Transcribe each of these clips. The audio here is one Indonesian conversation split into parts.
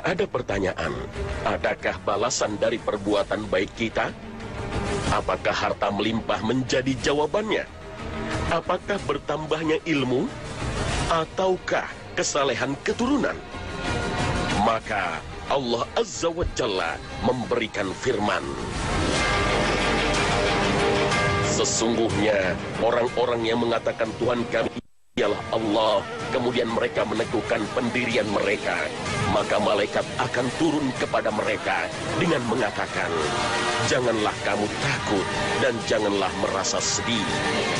ada pertanyaan, adakah balasan dari perbuatan baik kita? Apakah harta melimpah menjadi jawabannya? Apakah bertambahnya ilmu? Ataukah kesalehan keturunan? Maka Allah Azza wa Jalla memberikan firman, sesungguhnya orang-orang yang mengatakan Tuhan kami ialah Allah, kemudian mereka meneguhkan pendirian mereka, maka malaikat akan turun kepada mereka dengan mengatakan, janganlah kamu takut dan janganlah merasa sedih,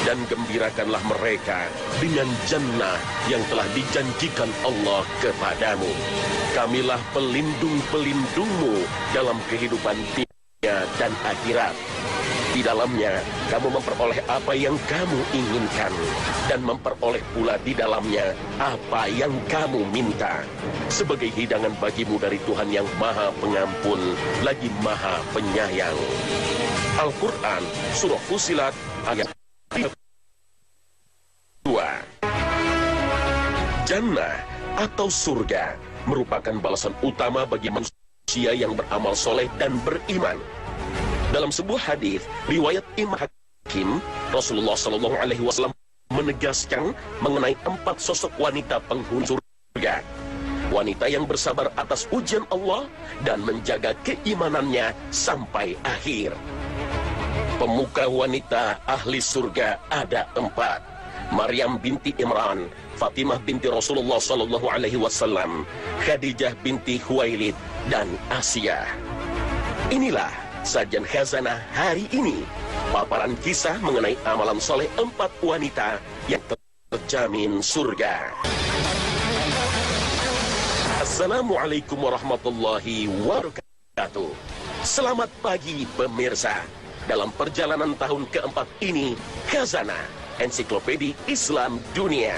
dan gembirakanlah mereka dengan jannah yang telah dijanjikan Allah kepadamu. Kamilah pelindung-pelindungmu dalam kehidupan dunia dan akhirat. Di dalamnya, kamu memperoleh apa yang kamu inginkan, dan memperoleh pula di dalamnya apa yang kamu minta, sebagai hidangan bagimu dari Tuhan yang Maha Pengampun, lagi Maha Penyayang. Al-Quran, Surah Fussilat, ayat 2. Jannah atau surga merupakan balasan utama bagi manusia yang beramal soleh dan beriman. Dalam sebuah hadis riwayat Imam Hakim, Rasulullah SAW menegaskan mengenai 4 sosok wanita penghuni surga. Wanita yang bersabar atas ujian Allah dan menjaga keimanannya sampai akhir. Pemuka wanita ahli surga ada 4. Maryam binti Imran, Fatimah binti Rasulullah SAW, Khadijah binti Khuwailid, dan Asia. Inilah sajian khazanah hari ini, paparan kisah mengenai amalan soleh 4 wanita yang terjamin surga. Assalamualaikum warahmatullahi wabarakatuh. Selamat pagi pemirsa. Dalam perjalanan tahun keempat ini, khazanah Ensiklopedia Islam Dunia.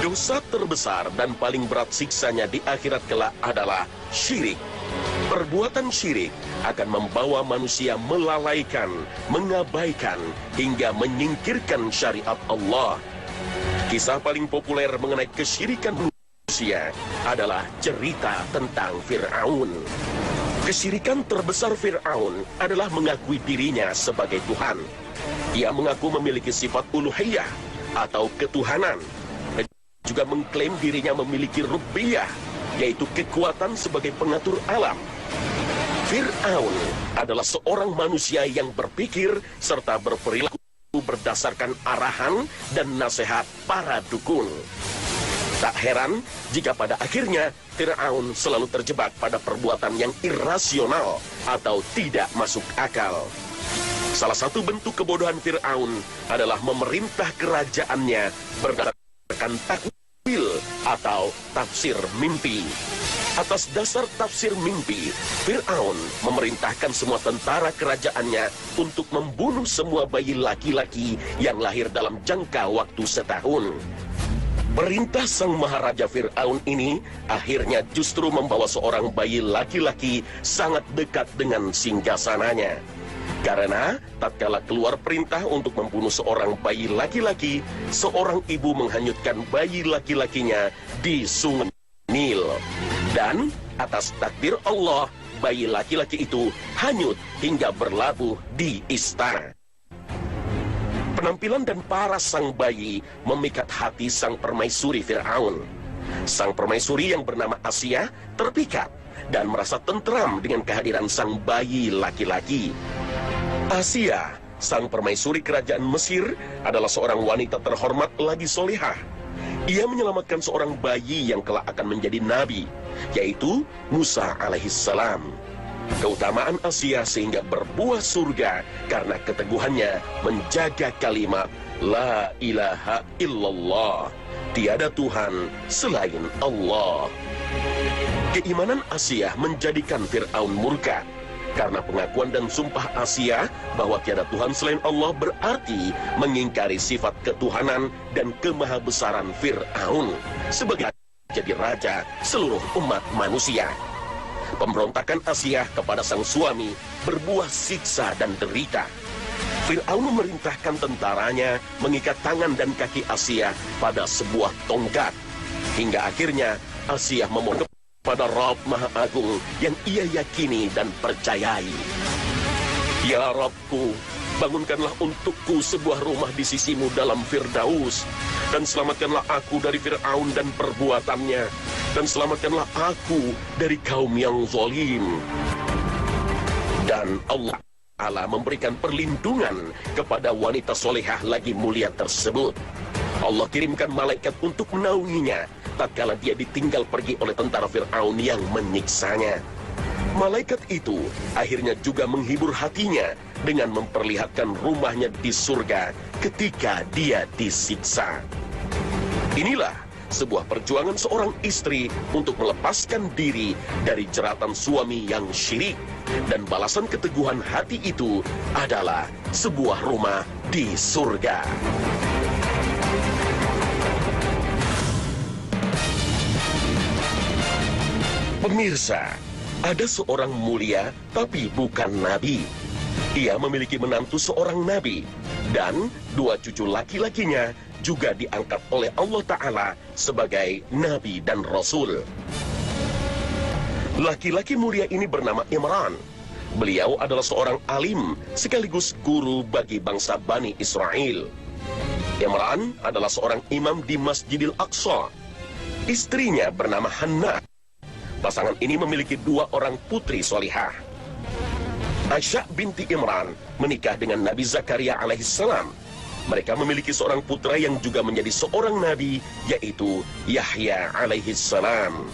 Dosa terbesar dan paling berat siksanya di akhirat kelak adalah syirik. Perbuatan syirik akan membawa manusia melalaikan, mengabaikan, hingga menyingkirkan syariat Allah. Kisah paling populer mengenai kesyirikan manusia adalah cerita tentang Fir'aun. Kesyirikan terbesar Fir'aun adalah mengakui dirinya sebagai Tuhan. Ia mengaku memiliki sifat uluhiyah atau ketuhanan, dan juga mengklaim dirinya memiliki rububiyah, yaitu kekuatan sebagai pengatur alam. Fir'aun adalah seorang manusia yang berpikir serta berperilaku berdasarkan arahan dan nasihat para dukun. Tak heran jika pada akhirnya Fir'aun selalu terjebak pada perbuatan yang irasional atau tidak masuk akal. Salah satu bentuk kebodohan Fir'aun adalah memerintah kerajaannya berdasarkan takwil atau tafsir mimpi. Atas dasar tafsir mimpi, Fir'aun memerintahkan semua tentara kerajaannya untuk membunuh semua bayi laki-laki yang lahir dalam jangka waktu setahun. Perintah sang maharaja Fir'aun ini akhirnya justru membawa seorang bayi laki-laki sangat dekat dengan singgasananya. Karena tatkala keluar perintah untuk membunuh seorang bayi laki-laki, seorang ibu menghanyutkan bayi laki-lakinya di sungai Nil. Dan atas takdir Allah, bayi laki-laki itu hanyut hingga berlabuh di istana. Penampilan dan paras sang bayi memikat hati sang permaisuri Fir'aun. Sang permaisuri yang bernama Asia terpikat dan merasa tentram dengan kehadiran sang bayi laki-laki. Asia, sang permaisuri kerajaan Mesir, adalah seorang wanita terhormat lagi solehah. Ia menyelamatkan seorang bayi yang kelak akan menjadi nabi, yaitu Musa alaihissalam. Keutamaan Asia sehingga berbuah surga karena keteguhannya menjaga kalimat La ilaha illallah, tiada Tuhan selain Allah. Keimanan Asia menjadikan Fir'aun murka. Karena pengakuan dan sumpah Asia bahwa tiada Tuhan selain Allah berarti mengingkari sifat ketuhanan dan kemahabesaran Fir'aun sebagai jadi raja seluruh umat manusia. Pemberontakan Asia kepada sang suami berbuah siksa dan derita. Fir'aun memerintahkan tentaranya mengikat tangan dan kaki Asia pada sebuah tongkat. Hingga akhirnya Asia memohon pada Rabb Maha Agung yang ia yakini dan percayai. Ya Rabbku, bangunkanlah untukku sebuah rumah di sisimu dalam Firdaus, dan selamatkanlah aku dari Fir'aun dan perbuatannya, dan selamatkanlah aku dari kaum yang zalim. Dan Allah Ta'ala memberikan perlindungan kepada wanita solehah lagi mulia tersebut. Allah kirimkan malaikat untuk menaunginya tatkala dia ditinggal pergi oleh tentara Fir'aun yang menyiksanya. Malaikat itu akhirnya juga menghibur hatinya dengan memperlihatkan rumahnya di surga ketika dia disiksa. Inilah sebuah perjuangan seorang istri untuk melepaskan diri dari jeratan suami yang syirik. Dan balasan keteguhan hati itu adalah sebuah rumah di surga. Pemirsa, ada seorang mulia tapi bukan nabi. Ia memiliki menantu seorang nabi, dan dua cucu laki-lakinya juga diangkat oleh Allah Ta'ala sebagai nabi dan rasul. Laki-laki mulia ini bernama Imran. Beliau adalah seorang alim sekaligus guru bagi bangsa Bani Israel. Imran adalah seorang imam di Masjidil Aqsa. Istrinya bernama Hannah. Pasangan ini memiliki dua orang putri solihah. Aisyah binti Imran menikah dengan Nabi Zakaria alaihissalam. Mereka memiliki seorang putra yang juga menjadi seorang nabi, yaitu Yahya alaihissalam.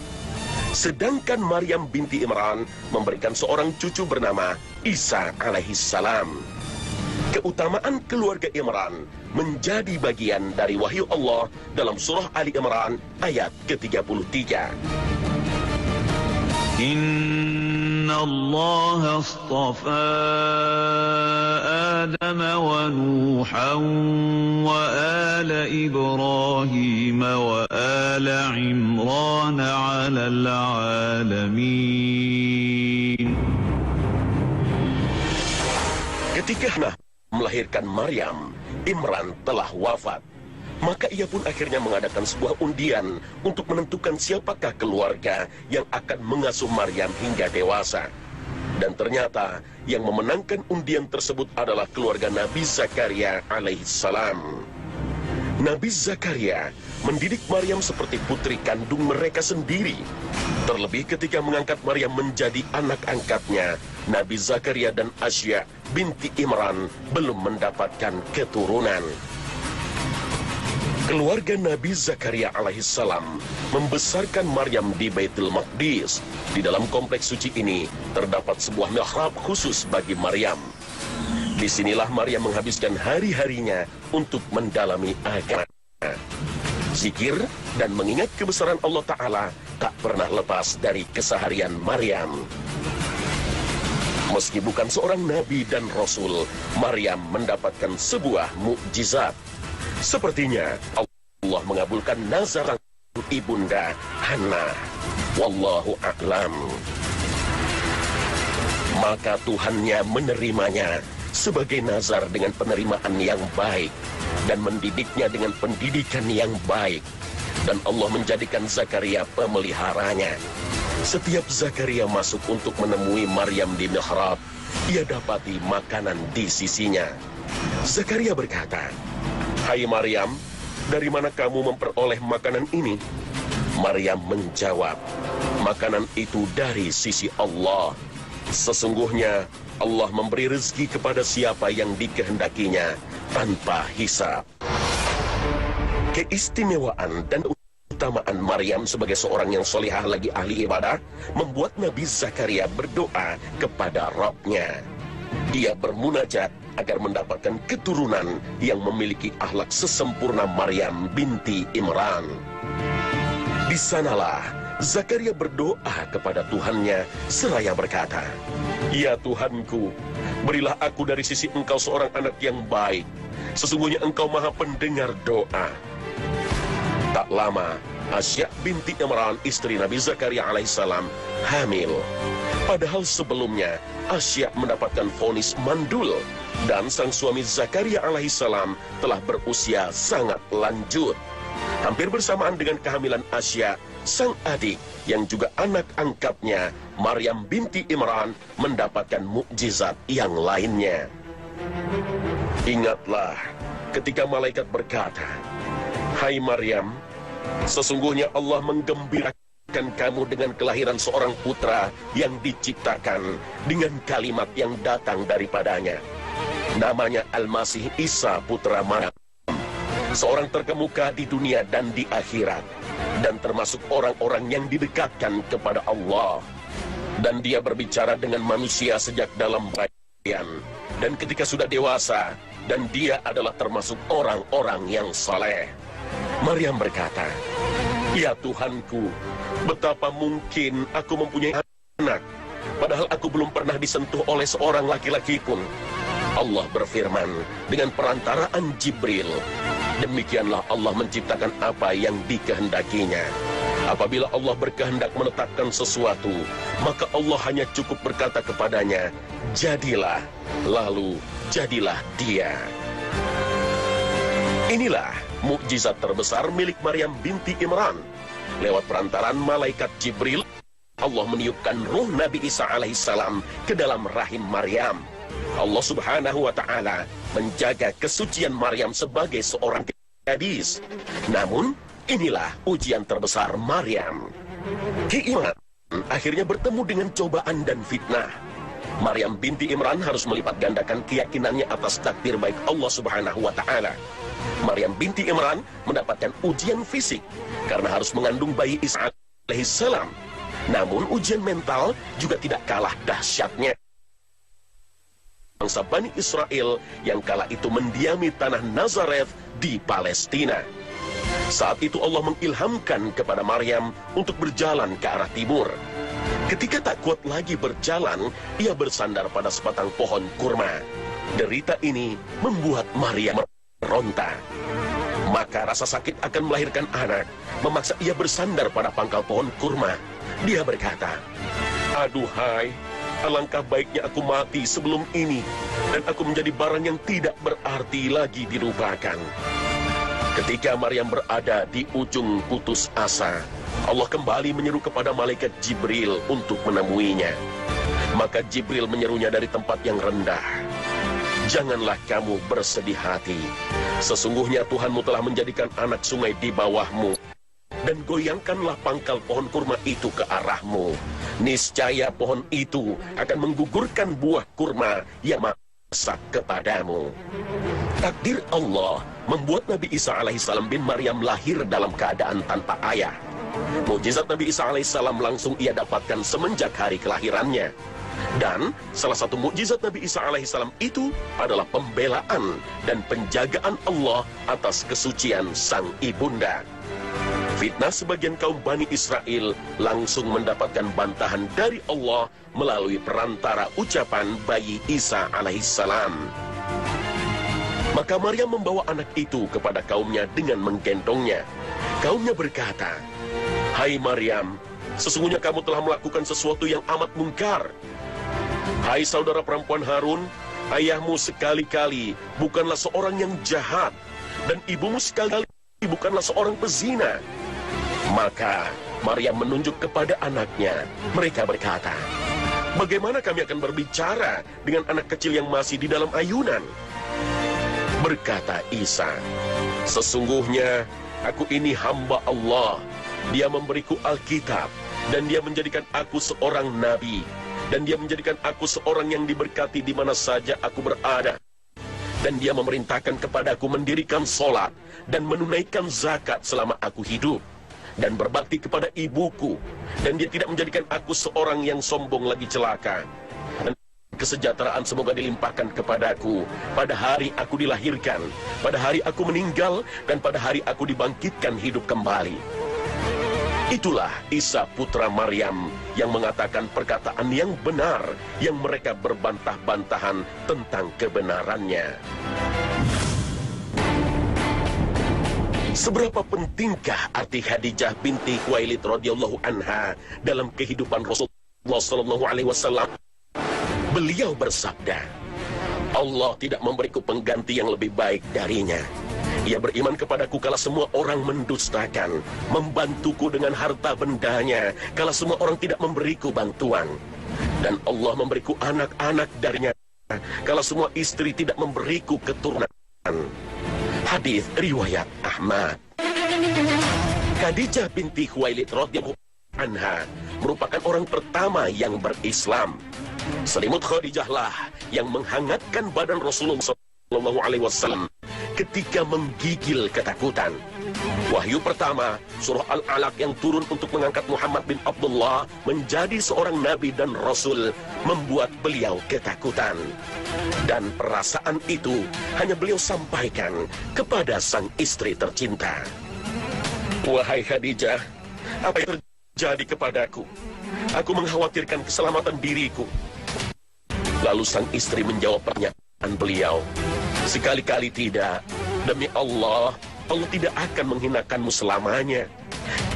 Sedangkan Maryam binti Imran memberikan seorang cucu bernama Isa alaihissalam. Keutamaan keluarga Imran menjadi bagian dari wahyu Allah dalam surah Ali Imran ayat ke-33. Inna Allah astafa Adam wa Nuhan wa ala Ibrahim wa ala Imran ala alamin. Ketika Hannah melahirkan Maryam, Imran telah wafat. Maka ia pun akhirnya mengadakan sebuah undian untuk menentukan siapakah keluarga yang akan mengasuh Maryam hingga dewasa. Dan ternyata yang memenangkan undian tersebut adalah keluarga Nabi Zakaria alaihissalam. Nabi Zakaria mendidik Maryam seperti putri kandung mereka sendiri. Terlebih ketika mengangkat Maryam menjadi anak angkatnya, Nabi Zakaria dan Asya binti Imran belum mendapatkan keturunan. Keluarga Nabi Zakaria alaihissalam membesarkan Maryam di Baitul Maqdis. Di dalam kompleks suci ini terdapat sebuah mihrab khusus bagi Maryam. Disinilah Maryam menghabiskan hari-harinya untuk mendalami agama. Zikir dan mengingat kebesaran Allah Ta'ala tak pernah lepas dari keseharian Maryam. Meski bukan seorang nabi dan rasul, Maryam mendapatkan sebuah mukjizat. Sepertinya Allah mengabulkan nazar ibunda Hannah. Wallahu a'lam. Maka Tuhannya menerimanya sebagai nazar dengan penerimaan yang baik dan mendidiknya dengan pendidikan yang baik. Dan Allah menjadikan Zakaria pemeliharanya. Setiap Zakaria masuk untuk menemui Maryam di mihrab, ia dapati makanan di sisinya. Zakaria berkata, "Hai Maryam, dari mana kamu memperoleh makanan ini?" Maryam menjawab, "Makanan itu dari sisi Allah. Sesungguhnya Allah memberi rezeki kepada siapa yang dikehendakinya tanpa hisab." Keistimewaan dan keutamaan Maryam sebagai seorang yang solihah lagi ahli ibadah membuat Nabi Zakaria berdoa kepada Rabb-Nya. Ia bermunajat agar mendapatkan keturunan yang memiliki akhlak sesempurna Maryam binti Imran. Di sanalah Zakaria berdoa kepada Tuhannya seraya berkata, "Ya Tuhanku, berilah aku dari sisi Engkau seorang anak yang baik. Sesungguhnya Engkau Maha Pendengar doa." Tak lama, Asya binti Imran, istri Nabi Zakaria alaihissalam, hamil. Padahal sebelumnya Asya mendapatkan vonis mandul dan sang suami Zakaria alaihissalam telah berusia sangat lanjut. Hampir bersamaan dengan kehamilan Asya, sang adik yang juga anak angkatnya, Maryam binti Imran, mendapatkan mukjizat yang lainnya. Ingatlah ketika malaikat berkata, "Hai Maryam, sesungguhnya Allah menggembirakan kamu dengan kelahiran seorang putra yang diciptakan dengan kalimat yang datang daripadanya. Namanya Al-Masih Isa putra Maryam. Seorang terkemuka di dunia dan di akhirat, dan termasuk orang-orang yang didekatkan kepada Allah. Dan dia berbicara dengan manusia sejak dalam bayan, dan ketika sudah dewasa, dan dia adalah termasuk orang-orang yang saleh." Maryam berkata, "Ya Tuhanku, betapa mungkin aku mempunyai anak, padahal aku belum pernah disentuh oleh seorang laki-laki pun." Allah berfirman dengan perantaraan Jibril, "Demikianlah Allah menciptakan apa yang dikehendakinya. Apabila Allah berkehendak menetapkan sesuatu, maka Allah hanya cukup berkata kepadanya, 'Jadilah,' lalu jadilah dia." Inilah mukjizat terbesar milik Maryam binti Imran. Lewat perantaran malaikat Jibril, Allah meniupkan ruh Nabi Isa alaihissalam ke dalam rahim Maryam. Allah subhanahu wa ta'ala menjaga kesucian Maryam sebagai seorang gadis. Namun, inilah ujian terbesar Maryam. Keimanan akhirnya bertemu dengan cobaan dan fitnah. Maryam binti Imran harus melipat gandakan keyakinannya atas takdir baik Allah subhanahu wa ta'ala. Maryam binti Imran mendapatkan ujian fisik karena harus mengandung bayi Isa alaihissalam. Namun ujian mental juga tidak kalah dahsyatnya. Bangsa Bani Israel yang kala itu mendiami tanah Nazareth di Palestina. Saat itu Allah mengilhamkan kepada Maryam untuk berjalan ke arah timur. Ketika tak kuat lagi berjalan, ia bersandar pada sebatang pohon kurma. Derita ini membuat Maryam meronta. Maka rasa sakit akan melahirkan anak memaksa ia bersandar pada pangkal pohon kurma. Dia berkata, "Aduhai, alangkah baiknya aku mati sebelum ini, dan aku menjadi barang yang tidak berarti lagi dilupakan." Ketika Maryam berada di ujung putus asa, Allah kembali menyeru kepada malaikat Jibril untuk menemuinya. Maka Jibril menyerunya dari tempat yang rendah, "Janganlah kamu bersedih hati. Sesungguhnya Tuhanmu telah menjadikan anak sungai di bawahmu. Dan goyangkanlah pangkal pohon kurma itu ke arahmu. Niscaya pohon itu akan menggugurkan buah kurma yang masak kepadamu." Takdir Allah membuat Nabi Isa alaihissalam bin Maryam lahir dalam keadaan tanpa ayah. Mukjizat Nabi Isa alaihissalam langsung ia dapatkan semenjak hari kelahirannya. Dan salah satu mukjizat Nabi Isa alaihissalam itu adalah pembelaan dan penjagaan Allah atas kesucian sang ibunda. Fitnah sebagian kaum Bani Israel langsung mendapatkan bantahan dari Allah melalui perantara ucapan bayi Isa alaihissalam. Maka Maryam membawa anak itu kepada kaumnya dengan menggendongnya. Kaumnya berkata, "Hai Maryam, sesungguhnya kamu telah melakukan sesuatu yang amat mungkar. Hai saudara perempuan Harun, ayahmu sekali-kali bukanlah seorang yang jahat, dan ibumu sekali-kali bukanlah seorang pezina." Maka Maryam menunjuk kepada anaknya. Mereka berkata, "Bagaimana kami akan berbicara dengan anak kecil yang masih di dalam ayunan?" Berkata Isa, "Sesungguhnya aku ini hamba Allah. Dia memberiku Alkitab, dan dia menjadikan aku seorang nabi, dan dia menjadikan aku seorang yang diberkati di mana saja aku berada. Dan dia memerintahkan kepadaku mendirikan sholat dan menunaikan zakat selama aku hidup, dan berbakti kepada ibuku, dan dia tidak menjadikan aku seorang yang sombong lagi celaka. Dan kesejahteraan semoga dilimpahkan kepadaku pada hari aku dilahirkan, pada hari aku meninggal, dan pada hari aku dibangkitkan hidup kembali." Itulah Isa putra Maryam yang mengatakan perkataan yang benar yang mereka berbantah-bantahan tentang kebenarannya. Seberapa pentingkah arti Khadijah binti Khuwailid radhiyallahu anha dalam kehidupan Rasulullah sallallahu alaihi wasallam? Beliau bersabda, "Allah tidak memberiku pengganti yang lebih baik darinya. Ia beriman kepadaku kala semua orang mendustakan, membantuku dengan harta bendanya kala semua orang tidak memberiku bantuan. Dan Allah memberiku anak-anak darinya kala semua istri tidak memberiku keturunan. Hadis riwayat Ahmad. Khadijah binti Khuwailid radhiyallahu anha merupakan orang pertama yang berislam. Selimut Khadijah lah yang menghangatkan badan Rasulullah SAW ketika menggigil ketakutan. Wahyu pertama, surah Al-Alaq yang turun untuk mengangkat Muhammad bin Abdullah menjadi seorang nabi dan rasul, membuat beliau ketakutan. Dan perasaan itu hanya beliau sampaikan kepada sang istri tercinta. Wahai Khadijah, apa yang terjadi kepadaku? Aku mengkhawatirkan keselamatan diriku. Lalu sang istri menjawab pertanyaan beliau, sekali-kali tidak. Demi Allah, Allah tidak akan menghinakanmu selamanya.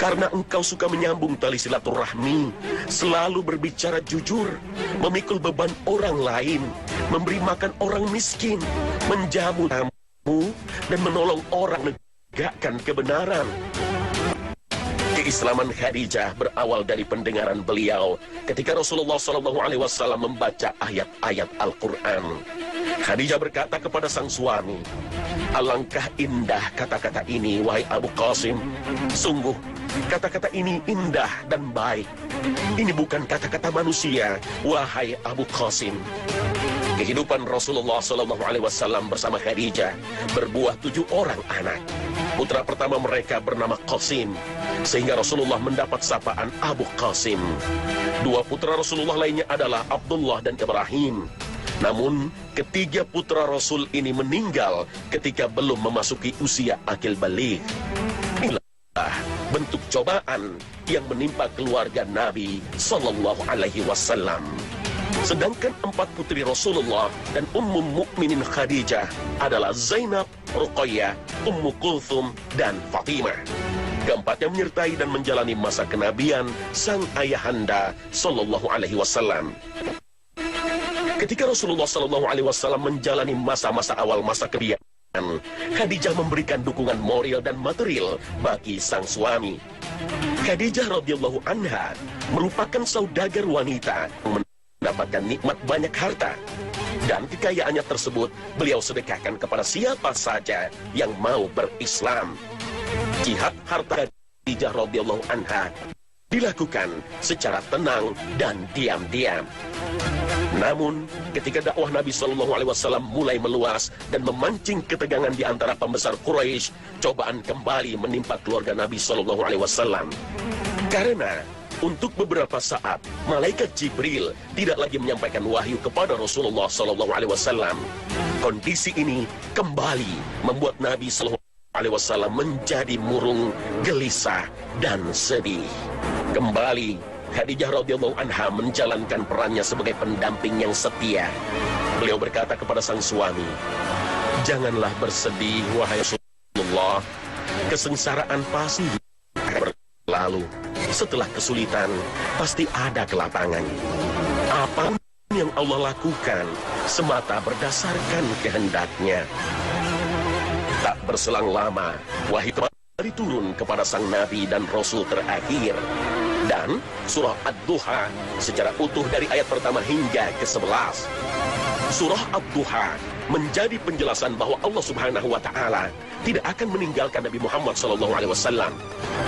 Karena engkau suka menyambung tali silaturahmi, selalu berbicara jujur, memikul beban orang lain, memberi makan orang miskin, menjamu tamu, dan menolong orang menegakkan kebenaran. Keislaman Khadijah berawal dari pendengaran beliau ketika Rasulullah SAW membaca ayat-ayat Al-Quran. Khadijah berkata kepada sang suami, alangkah indah kata-kata ini, wahai Abu Qasim. Sungguh, kata-kata ini indah dan baik. Ini bukan kata-kata manusia, wahai Abu Qasim. Kehidupan Rasulullah SAW bersama Khadijah berbuah 7 orang anak. Putra pertama mereka bernama Qasim, sehingga Rasulullah mendapat sapaan Abu Qasim. 2 putra Rasulullah lainnya adalah Abdullah dan Ibrahim. Namun, ketiga putra Rasul ini meninggal ketika belum memasuki usia akil baligh. Inilah bentuk cobaan yang menimpa keluarga Nabi Sallallahu Alaihi Wasallam. Sedangkan 4 putri Rasulullah dan Ummul Mukminin Khadijah adalah Zainab, Ruqayyah, Ummu Kulthum, dan Fatimah. Keempatnya menyertai dan menjalani masa kenabian sang ayahanda Sallallahu Alaihi Wasallam. Ketika Rasulullah Sallallahu Alaihi Wasallam menjalani masa-masa awal masa kenabian, Khadijah memberikan dukungan moral dan material bagi sang suami. Khadijah radhiyallahu anha merupakan saudagar wanita yang mendapatkan nikmat banyak harta, dan kekayaannya tersebut beliau sedekahkan kepada siapa saja yang mau berislam. Jihad harta Khadijah radhiyallahu anha dilakukan secara tenang dan diam-diam. Namun, ketika dakwah Nabi Shallallahu Alaihi Wasallam mulai meluas dan memancing ketegangan di antara pembesar Quraisy, cobaan kembali menimpa keluarga Nabi Shallallahu Alaihi Wasallam. Karena untuk beberapa saat, malaikat Jibril tidak lagi menyampaikan wahyu kepada Rasulullah Shallallahu Alaihi Wasallam. Kondisi ini kembali membuat Nabi Shallallahu Alaihi Wasallam menjadi murung, gelisah, dan sedih. Kembali, Khadijah radhiyallahu anha menjalankan perannya sebagai pendamping yang setia. Beliau berkata kepada sang suami, janganlah bersedih, wahai Rasulullah. Kesengsaraan pasti akan berlalu. Setelah kesulitan, pasti ada kelapangan. Apa yang Allah lakukan semata berdasarkan kehendaknya. Tak berselang lama, wahyu kembali turun kepada sang Nabi dan Rasul terakhir. Dan surah Ad-Duha secara utuh dari ayat pertama hingga ke-11. Surah Ad-Duha menjadi penjelasan bahwa Allah Subhanahu wa Ta'ala tidak akan meninggalkan Nabi Muhammad SAW.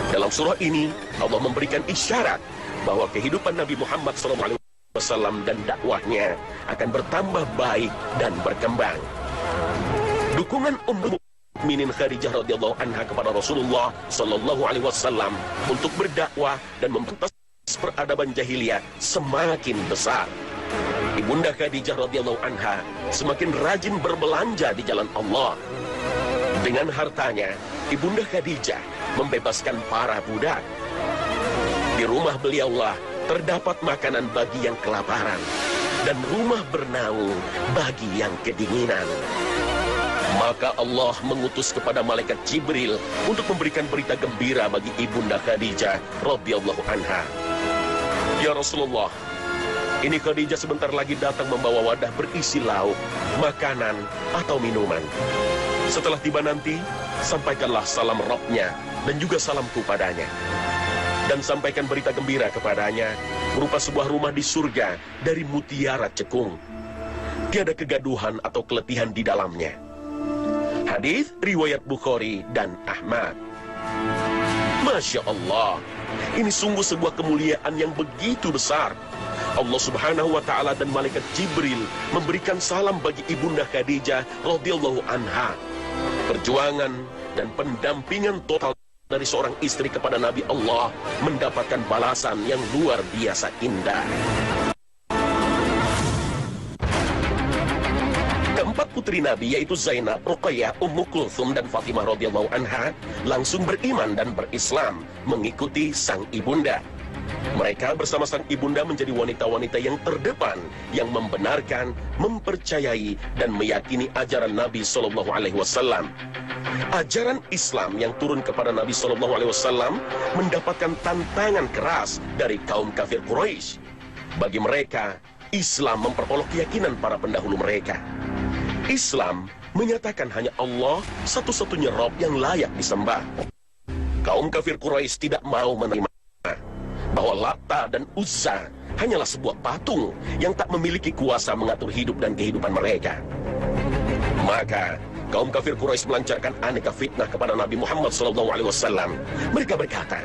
Dalam surah ini, Allah memberikan isyarat bahwa kehidupan Nabi Muhammad SAW dan dakwahnya akan bertambah baik dan berkembang. Dukungan Ummul Mukminin Khadijah radhiyallahu anha kepada Rasulullah sallallahu alaihi wasallam untuk berdakwah dan memberantas peradaban jahiliyah semakin besar. Ibunda Khadijah radhiyallahu anha semakin rajin berbelanja di jalan Allah. Dengan hartanya, Ibunda Khadijah membebaskan para budak. Di rumah beliaulah terdapat makanan bagi yang kelaparan dan rumah bernaung bagi yang kedinginan. Maka Allah mengutus kepada malaikat Jibril untuk memberikan berita gembira bagi Ibunda Khadijah radhiyallahu anha. Ya Rasulullah, ini Khadijah sebentar lagi datang membawa wadah berisi lauk, makanan, atau minuman. Setelah tiba nanti, sampaikanlah salam Rabb-nya dan juga salamku padanya. Dan sampaikan berita gembira kepadanya berupa sebuah rumah di surga dari mutiara cekung. Tiada kegaduhan atau keletihan di dalamnya. Hadis riwayat Bukhari dan Ahmad. Masya Allah, ini sungguh sebuah kemuliaan yang begitu besar. Allah Subhanahu wa Ta'ala dan malaikat Jibril memberikan salam bagi Ibunda Khadijah radhiyallahu anha. Perjuangan dan pendampingan total dari seorang istri kepada Nabi Allah mendapatkan balasan yang luar biasa indah. Keempat putri Nabi yaitu Zainab, Ruqayyah, Ummu Kulthum dan Fatimah radhiyallahu anha langsung beriman dan berislam mengikuti sang ibunda. Mereka bersama sang ibunda menjadi wanita-wanita yang terdepan yang membenarkan, mempercayai dan meyakini ajaran Nabi sallallahu alaihi wasallam. Ajaran Islam yang turun kepada Nabi sallallahu alaihi wasallam mendapatkan tantangan keras dari kaum kafir Quraisy. Bagi mereka, Islam memperolok keyakinan para pendahulu mereka. Islam menyatakan hanya Allah satu-satunya Rabb yang layak disembah. Kaum kafir Quraisy tidak mau menerima bahwa Lata dan Uzza hanyalah sebuah patung yang tak memiliki kuasa mengatur hidup dan kehidupan mereka. Maka kaum kafir Quraisy melancarkan aneka fitnah kepada Nabi Muhammad SAW. Mereka berkata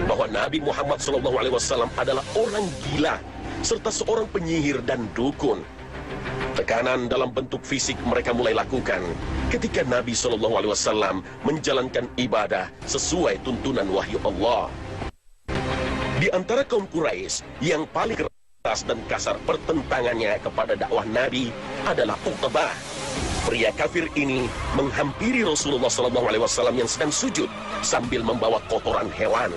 bahwa Nabi Muhammad SAW adalah orang gila serta seorang penyihir dan dukun. Tekanan dalam bentuk fisik mereka mulai lakukan ketika Nabi SAW menjalankan ibadah sesuai tuntunan wahyu Allah. Di antara kaum Quraisy yang paling keras dan kasar pertentangannya kepada dakwah Nabi adalah Uqbah. Pria kafir ini menghampiri Rasulullah SAW yang sedang sujud sambil membawa kotoran hewan.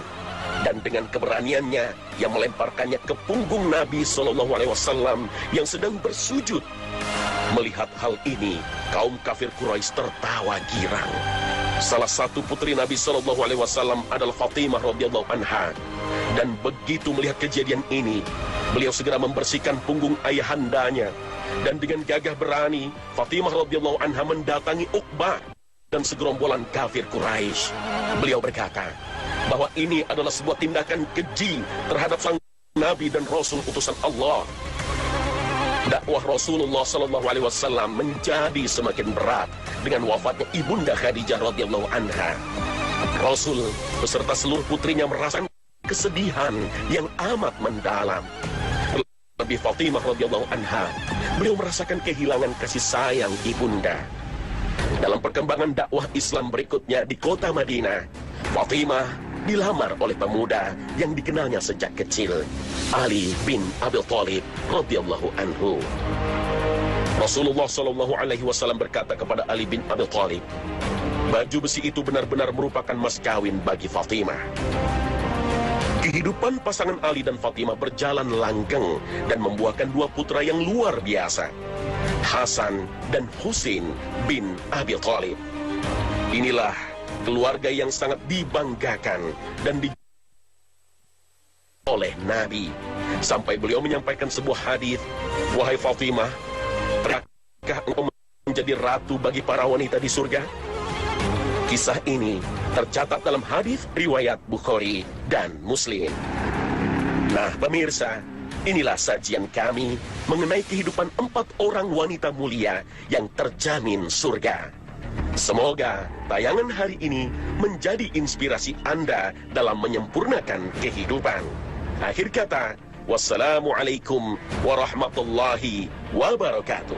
Dan dengan keberaniannya, ia melemparkannya ke punggung Nabi SAW yang sedang bersujud. Melihat hal ini, kaum kafir Quraisy tertawa girang. Salah satu putri Nabi SAW adalah Fatimah radhiyallahu anha. Dan begitu melihat kejadian ini, beliau segera membersihkan punggung ayahandanya. Dan dengan gagah berani, Fatimah radhiyallahu anha mendatangi Uqbah dan segerombolan kafir Quraisy. Beliau berkata bahwa ini adalah sebuah tindakan keji terhadap sang Nabi dan Rasul utusan Allah. Dakwah Rasulullah SAW menjadi semakin berat dengan wafatnya Ibunda Khadijah radhiyallahu anha. Rasul beserta seluruh putrinya merasakan kesedihan yang amat mendalam. Lebih Fatimah radhiyallahu anha, beliau merasakan kehilangan kasih sayang ibunda. Dalam perkembangan dakwah Islam berikutnya di kota Madinah, Fatimah dilamar oleh pemuda yang dikenalnya sejak kecil, Ali bin Abi Thalib radhiyallahu anhu. Rasulullah SAW berkata kepada Ali bin Abi Thalib, baju besi itu benar-benar merupakan mas kawin bagi Fatimah. Kehidupan pasangan Ali dan Fatimah berjalan langgeng dan membuahkan dua putra yang luar biasa, Hasan dan Husain bin Abi Thalib. Inilah keluarga yang sangat dibanggakan dan oleh Nabi, sampai beliau menyampaikan sebuah hadis, wahai Fatimah, apakah engkau menjadi ratu bagi para wanita di surga? Kisah ini tercatat dalam hadis riwayat Bukhari dan Muslim. Nah, pemirsa, inilah sajian kami mengenai kehidupan 4 orang wanita mulia yang terjamin surga. Semoga tayangan hari ini menjadi inspirasi Anda dalam menyempurnakan kehidupan. Akhir kata, wassalamualaikum warahmatullahi wabarakatuh.